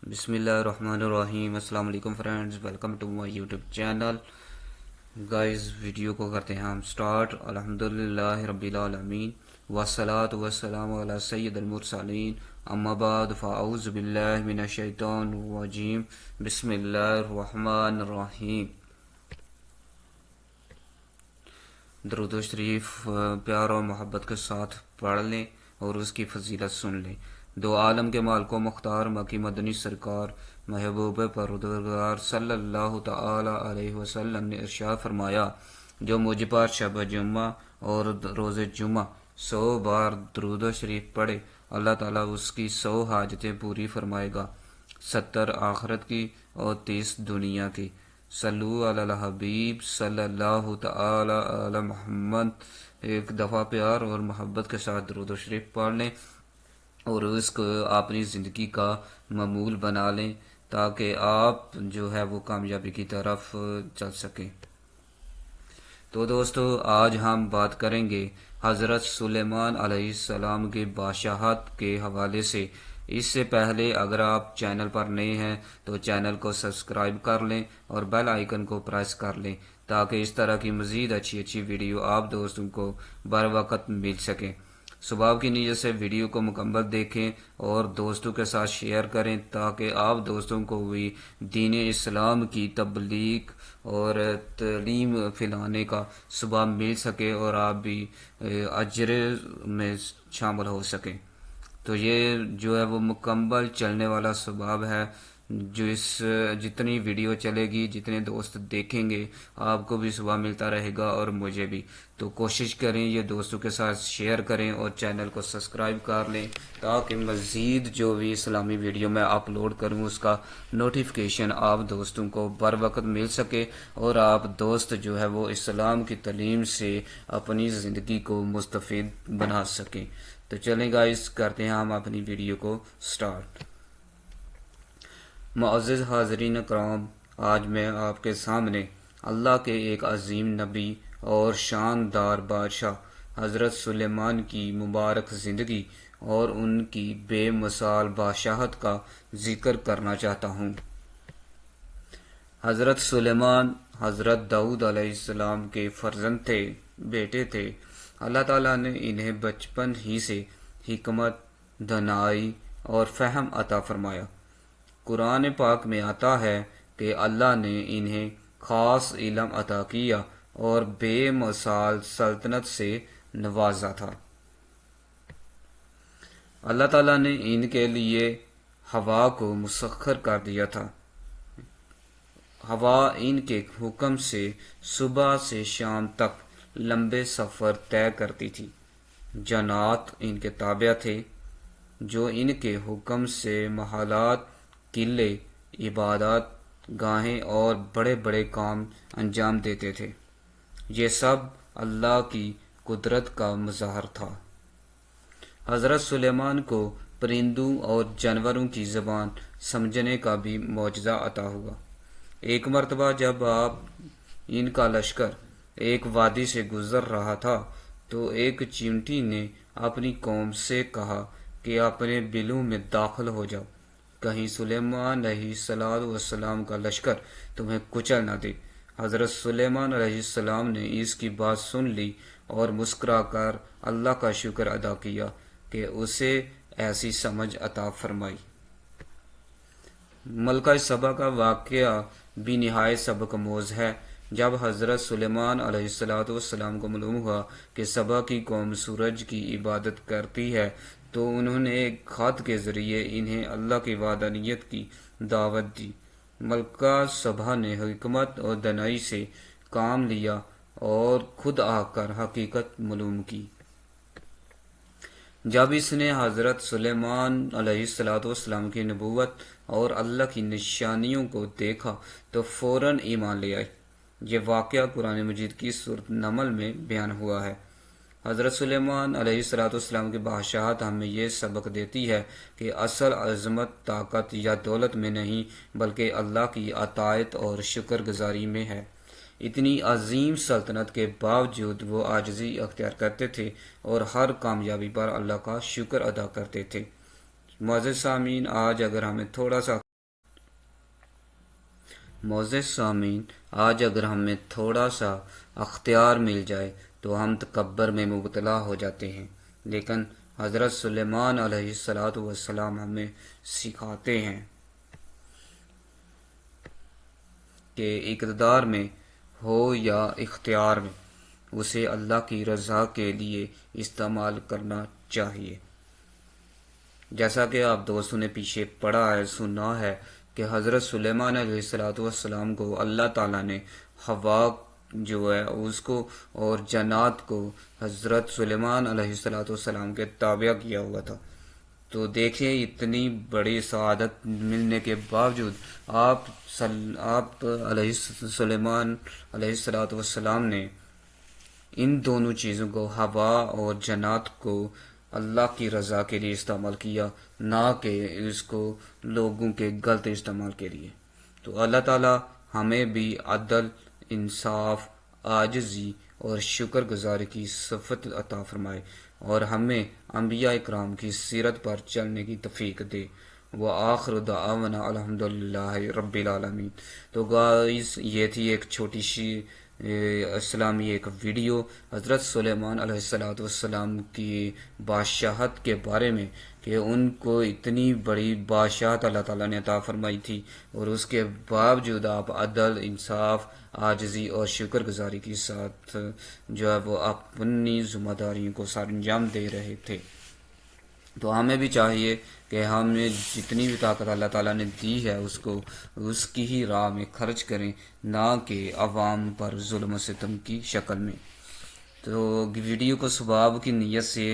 بسم اللہ الرحمن الرحیم۔ السلام علیکم friends, welcome to my YouTube channel. Guys video کو کرتے ہیں ہم سٹارٹ۔ الحمدللہ رب العالمین والصلاة والسلام علی سید المرسلین، اما بعد فاعوذ باللہ من الشیطان الرجیم، بسم اللہ الرحمن الرحیم۔ درود و شریف پیار اور محبت کے ساتھ پڑھ لیں اور اس کی فضیلت سن لیں۔ دو عالم کے مالک و مختار مکی مدنی سرکار محبوب پروردگار صلی اللہ تعالی علیہ وسلم نے ارشاد فرمایا، جو مجھ پر شب جمعہ اور روز جمعہ 100 بار درود و شریف پڑھے، اللہ تعالیٰ اس کی 100 حاجتیں پوری فرمائے گا، 70 آخرت کی اور 30 دنیا کی۔ صلو علی الحبیب صلی اللہ تعالی علی محمد۔ ایک دفعہ پیار اور محبت کے ساتھ درود و شریف پڑھ لیں اور اس کو اپنی زندگی کا معمول بنا لیں تاکہ آپ جو ہے وہ کامیابی کی طرف چل سکیں۔ تو دوستو، آج ہم بات کریں گے حضرت سلیمان علیہ السلام کی بادشاہت کے حوالے سے۔ اس سے پہلے اگر آپ چینل پر نئے ہیں تو چینل کو سبسکرائب کر لیں اور بیل آئیکن کو پریس کر لیں تاکہ اس طرح کی مزید اچھی ویڈیو آپ دوستوں کو بر وقت مل سکیں۔ صبح کی نیت سے ویڈیو کو مکمل دیکھیں اور دوستوں کے ساتھ شیئر کریں تاکہ آپ دوستوں کو بھی دین اسلام کی تبلیغ اور تعلیم پھیلانے کا صبح مل سکے اور آپ بھی اجر میں شامل ہو سکیں۔ تو یہ جو ہے وہ مکمل چلنے والا سبب ہے، جو جتنی ویڈیو چلے گی، جتنے دوست دیکھیں گے، آپ کو بھی صبح ملتا رہے گا اور مجھے بھی۔ تو کوشش کریں یہ دوستوں کے ساتھ شیئر کریں اور چینل کو سبسکرائب کر لیں تاکہ مزید جو بھی اسلامی ویڈیو میں اپلوڈ کروں اس کا نوٹیفیکیشن آپ دوستوں کو بر وقت مل سکے اور آپ دوست جو ہے وہ اسلام کی تعلیم سے اپنی زندگی کو مستفید بنا سکیں۔ تو چلیں گائز، کرتے ہیں ہم اپنی ویڈیو کو سٹارٹ۔ معزز حاضرین کرام، آج میں آپ کے سامنے اللہ کے ایک عظیم نبی اور شاندار بادشاہ حضرت سلیمان کی مبارک زندگی اور ان کی بے مثال بادشاہت کا ذکر کرنا چاہتا ہوں۔ حضرت سلیمان حضرت داؤد علیہ السلام کے فرزند تھے، بیٹے تھے۔ اللہ تعالیٰ نے انہیں بچپن ہی سے حکمت، دانائی اور فہم عطا فرمایا۔ قرآن پاک میں آتا ہے کہ اللہ نے انہیں خاص علم عطا کیا اور بے مثال سلطنت سے نوازا تھا۔ اللہ تعالیٰ نے ان کے لیے ہوا کو مسخر کر دیا تھا۔ ہوا ان کے حکم سے صبح سے شام تک لمبے سفر طے کرتی تھی۔ جنات ان کے تابع تھے جو ان کے حکم سے محلات، قلعے، عبادات گاہیں اور بڑے بڑے کام انجام دیتے تھے۔ یہ سب اللہ کی قدرت کا مظہر تھا۔ حضرت سلیمان کو پرندوں اور جانوروں کی زبان سمجھنے کا بھی معجزہ عطا ہوا۔ ایک مرتبہ جب ان کا لشکر ایک وادی سے گزر رہا تھا تو ایک چیونٹی نے اپنی قوم سے کہا کہ اپنے بلوں میں داخل ہو جاؤ، کہیں سلیمان علیہ السلام کا لشکر تمہیں کچل نہ دے۔ حضرت سلیمان علیہ السلام نے اس کی بات سن لی اور مسکرا کر اللہ کا شکر ادا کیا کہ اسے ایسی سمجھ عطا فرمائی۔ ملکہ سبا کا واقعہ بھی نہایت سبق آموز ہے۔ جب حضرت سلیمان علیہ السلام کو معلوم ہوا کہ سبا کی قوم سورج کی عبادت کرتی ہے تو انہوں نے ایک خط کے ذریعے انہیں اللہ کی وحدانیت کی دعوت دی۔ ملکہ سبا نے حکمت اور دانائی سے کام لیا اور خود آ کر حقیقت معلوم کی۔ جب اس نے حضرت سلیمان علیہ السلام کی نبوت اور اللہ کی نشانیوں کو دیکھا تو فوراً ایمان لے آئی۔ یہ واقعہ قرآن مجید کی سورۃ نمل میں بیان ہوا ہے۔ حضرت سلیمان علیہ السلام کی بادشاہت ہمیں یہ سبق دیتی ہے کہ اصل عظمت طاقت یا دولت میں نہیں بلکہ اللہ کی اطاعت اور شکر گزاری میں ہے۔ اتنی عظیم سلطنت کے باوجود وہ عاجزی اختیار کرتے تھے اور ہر کامیابی پر اللہ کا شکر ادا کرتے تھے۔ معزز سامعین، آج اگر ہمیں تھوڑا سا معزز سامعین، آج اگر ہمیں تھوڑا سا اختیار مل جائے تو ہم تکبر میں مبتلا ہو جاتے ہیں، لیکن حضرت سلیمان علیہ السلام ہمیں سکھاتے ہیں کہ اقتدار میں ہو یا اختیار میں اسے اللہ کی رضا کے لیے استعمال کرنا چاہیے۔ جیسا کہ آپ دوستوں نے پیچھے پڑھا ہے، سنا ہے کہ حضرت سلیمان علیہ السلام کو اللہ تعالیٰ نے ہوا جو ہے اس کو اور جنات کو حضرت سلیمان علیہ السلام کے تابع کیا ہوا تھا۔ تو دیکھیں اتنی بڑی سعادت ملنے کے باوجود آپ علیہ سلیمان علیہ السلام نے ان دونوں چیزوں کو، ہوا اور جنات کو، اللہ کی رضا کے لیے استعمال کیا، نہ کہ اس کو لوگوں کے غلط استعمال کے لیے۔ تو اللہ تعالی ہمیں بھی عدل، انصاف، عاجزی اور شکر گزاری کی صفت عطا فرمائے اور ہمیں انبیاء اکرام کی سیرت پر چلنے کی توفیق دے۔ وآخر دعوانا الحمدللہ رب العالمین۔ تو گائز یہ تھی ایک چھوٹی سی اسلامی ایک ویڈیو حضرت سلیمان علیہ السلام کی بادشاہت کے بارے میں، کہ ان کو اتنی بڑی بادشاہت اللہ تعالیٰ نے عطا فرمائی تھی اور اس کے باوجود آپ عدل، انصاف، عاجزی اور شکر گزاری کے ساتھ جو ہے وہ اپنی ذمہ داریوں کو سر انجام دے رہے تھے۔ تو ہمیں بھی چاہیے کہ ہمیں جتنی بھی طاقت اللہ تعالیٰ نے دی ہے اس کو اس کی ہی راہ میں خرچ کریں، نہ کہ عوام پر ظلم و ستم کی شکل میں۔ تو ویڈیو کو ثواب کی نیت سے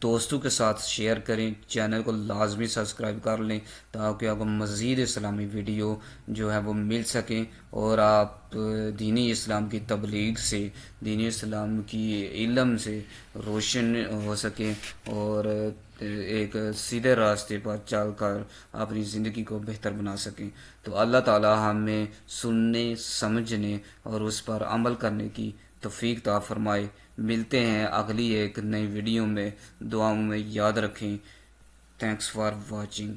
دوستوں کے ساتھ شیئر کریں، چینل کو لازمی سبسکرائب کر لیں تاکہ آپ کو مزید اسلامی ویڈیو جو ہے وہ مل سکیں اور آپ دینی اسلام کی تبلیغ سے، دینی اسلام کی علم سے روشن ہو سکیں اور ایک سیدھے راستے پر چل کر اپنی زندگی کو بہتر بنا سکیں۔ تو اللہ تعالی ہمیں سننے، سمجھنے اور اس پر عمل کرنے کی توفیق عطا فرمائے۔ ملتے ہیں اگلی ایک نئی ویڈیو میں، دعاؤں میں یاد رکھیں۔ Thanks for watching.